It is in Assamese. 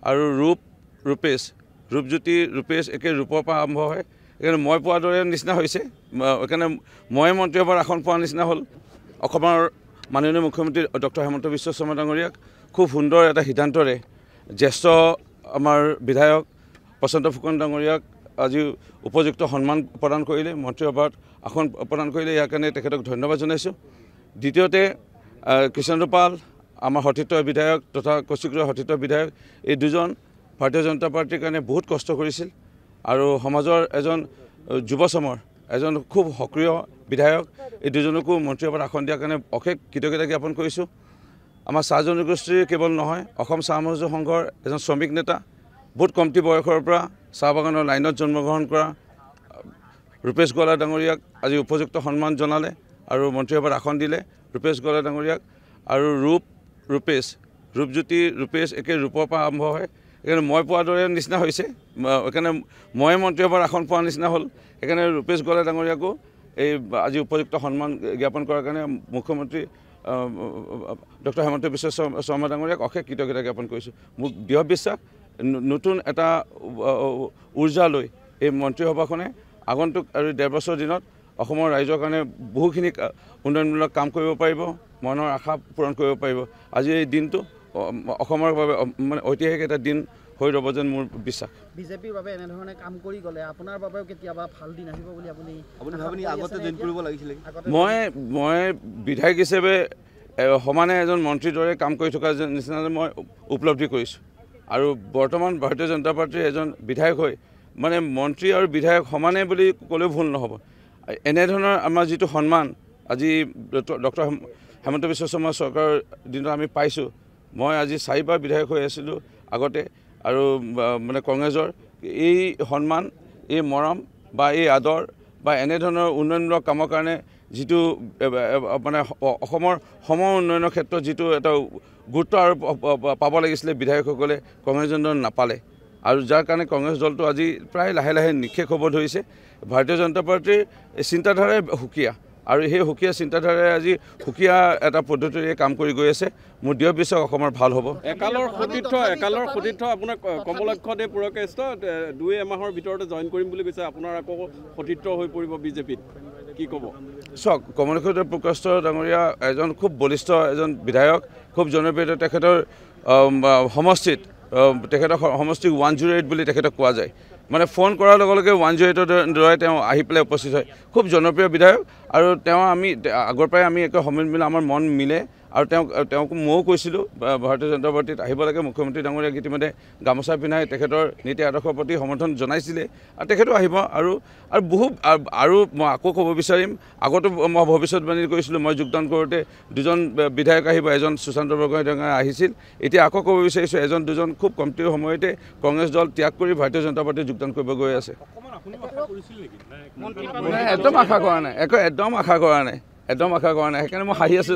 আৰু ৰূপজ্যোতি ৰূপেশ একে ৰূপৰ পৰা আৰম্ভ হয় সেইকাৰণে মই পোৱাৰ দৰে নিচিনা হৈছে সেইকাৰণে মই মন্ত্ৰীসভাৰ আসন পোৱাৰ নিচিনা হ'ল অসমৰ মাননীয় মুখ্যমন্ত্ৰী ডক্টৰ হেমন্ত বিশ্ব শৰ্মা ডাঙৰীয়াক খুব সুন্দৰ এটা সিদ্ধান্তৰে জ্যেষ্ঠ আমাৰ বিধায়ক প্ৰশান্ত ফুকন ডাঙৰীয়াক আজি উপযুক্ত সন্মান প্ৰদান কৰিলে মন্ত্ৰীসভাত আসন প্ৰদান কৰিলে ইয়াৰ কাৰণে তেখেতক ধন্যবাদ জনাইছোঁ দ্বিতীয়তে কৃষ্ণেন্দু পাল আমাৰ সতীৰ্থ বিধায়ক তথা কৌশিকপুৰৰ সতীৰ্থ বিধায়ক এই দুজন ভাৰতীয় জনতা পাৰ্টিৰ কাৰণে বহুত কষ্ট কৰিছিল আৰু সমাজৰ এজন যুৱচামৰ এজন খুব সক্ৰিয় বিধায়ক এই দুজনকো মন্ত্ৰীসভাত আসন দিয়াৰ কাৰণে অশেষ কৃতজ্ঞতা জ্ঞাপন কৰিছোঁ আমাৰ চাহ জনগোষ্ঠীৰ কেৱল নহয় অসম চাহ মজদুৰ সংঘৰ এজন শ্ৰমিক নেতা বহুত কমটি বয়সৰ পৰা চাহ বাগানৰ লাইনত জন্মগ্ৰহণ কৰা ৰূপেশ গোৱালা ডাঙৰীয়াক আজি উপযুক্ত সন্মান জনালে আৰু মন্ত্ৰীসভাত আসন দিলে ৰূপেশ গোৱালা ডাঙৰীয়াক আৰু ৰূপজ্যোতি ৰূপেশ একে ৰূপৰ পৰা আৰম্ভ হয় সেইকাৰণে মই পোৱাৰ দৰে নিচিনা হৈছে সেইকাৰণে মই মন্ত্ৰীসভাৰ আসন পোৱাৰ নিচিনা হ'ল সেইকাৰণে ৰূপেশ গোৱালা ডাঙৰীয়াকো এই আজি উপযুক্ত সন্মান জ্ঞাপন কৰাৰ কাৰণে মুখ্যমন্ত্ৰী ডক্টৰ হেমন্ত বিশ্ব শৰ্মা ডাঙৰীয়াক অশেষ কৃতজ্ঞতা জ্ঞাপন কৰিছোঁ মোক দৃঢ় বিশ্বাস নতুন এটা উৰ্জা লৈ এই মন্ত্ৰীসভাখনে আগন্তুক আৰু 1.5 বছৰ দিনত অসমৰ ৰাইজৰ কাৰণে বহুখিনি উন্নয়নমূলক কাম কৰিব পাৰিব মনৰ আশা পূৰণ কৰিব পাৰিব আজি এই দিনটো অসমৰ বাবে মানে ঐতিহাসিক এটা দিন হৈ ৰ'ব যেন মোৰ বিশ্বাস বিজেপিৰ বাবে এনেধৰণে কাম কৰি গ'লে আপোনাৰ বাবেও কেতিয়াবা ভাল দিন আহিব বুলি আপুনি ভাবি আগতে জইন কৰিব লাগিছিল মই বিধায়ক হিচাপে সমানে এজন মন্ত্ৰীৰ দৰে কাম কৰি থকা নিচিনা মই উপলব্ধি কৰিছোঁ আৰু বৰ্তমান ভাৰতীয় জনতা পাৰ্টীৰ এজন বিধায়ক হৈ মানে মন্ত্ৰী আৰু বিধায়ক সমানে বুলি ক'লেও ভুল নহ'ব এনেধৰণৰ আমাৰ যিটো সন্মান আজি ডক্টৰ হেমন্ত বিশ্ব শৰ্মা চৰকাৰৰ দিনত আমি পাইছোঁ মই আজি 4বাৰ বিধায়ক হৈ আছিলোঁ আগতে আৰু মানে কংগ্ৰেছৰ এই সন্মান এই মৰম বা এই আদৰ বা এনেধৰণৰ উন্নয়নমূলক কামৰ কাৰণে যিটো মানে অসমৰ উন্নয়নৰ ক্ষেত্ৰত যিটো এটা গুৰুত্ব আৰু পাব লাগিছিলে বিধায়কসকলে কংগ্ৰেছ দলে নাপালে আৰু যাৰ কাৰণে কংগ্ৰেছ দলটো আজি প্ৰায় লাহে লাহে নিঃশেষ হ'ব ধৰিছে ভাৰতীয় জনতা পাৰ্টীৰ চিন্তাধাৰাই সুকীয়া আৰু সেই সুকীয়া চিন্তাধাৰাই আজি সুকীয়া এটা পদ্ধতিৰে কাম কৰি গৈ আছে মোৰ দৃঢ় বিশ্বাস অসমৰ ভাল হ'ব একালৰ সতীৰ্থ আপোনাৰ কমলক্ষদেৱ পুৰকায়স্থ 2 মাহৰ ভিতৰতে জইন কৰিম বুলি কৈছে আপোনাৰ আকৌ সতীৰ্থ হৈ পৰিব বিজেপিত কি ক'ব চাওক কমলক্ষদেৱ পুৰকায়স্থ ডাঙৰীয়া এজন খুব বলিষ্ঠ এজন বিধায়ক খুব জনপ্ৰিয় তেখেতৰ সমষ্টিত তেখেতৰ সমষ্টিক 108 বুলি তেখেতক কোৱা যায় মানে ফোন কৰাৰ লগে লগে 108ৰ দৰে তেওঁ আহি পেলাই উপস্থিত হয় খুব জনপ্ৰিয় বিধায়ক আৰু তেওঁ আমি আগৰ পৰাই আমি একে সমিল মিল আমাৰ মন মিলে আৰু তেওঁক ময়ো কৈছিলোঁ ভাৰতীয় জনতা পাৰ্টীত আহিব লাগে মুখ্যমন্ত্ৰী ডাঙৰীয়াক ইতিমধ্যে গামোচা পিন্ধাই তেখেতৰ নীতি আদৰ্শৰ প্ৰতি সমৰ্থন জনাইছিলে আৰু তেখেতো আহিব আৰু আৰু মই আকৌ ক'ব বিচাৰিম আগতো মই ভৱিষ্যতবাণী কৰিছিলোঁ মই যোগদান কৰোঁতে 2জন বিধায়ক আহিব এজন সুশান্ত বৰগোহাঁই ডাঙৰীয়া আহিছিল এতিয়া আকৌ ক'ব বিচাৰিছোঁ এজন 2জন খুব কমটি সময়তে কংগ্ৰেছ দল ত্যাগ কৰি ভাৰতীয় জনতা পাৰ্টীত যোগদান কৰিব গৈ আছে একদম আশা কৰা নাই সেইকাৰণে মই হাঁহি আছোঁ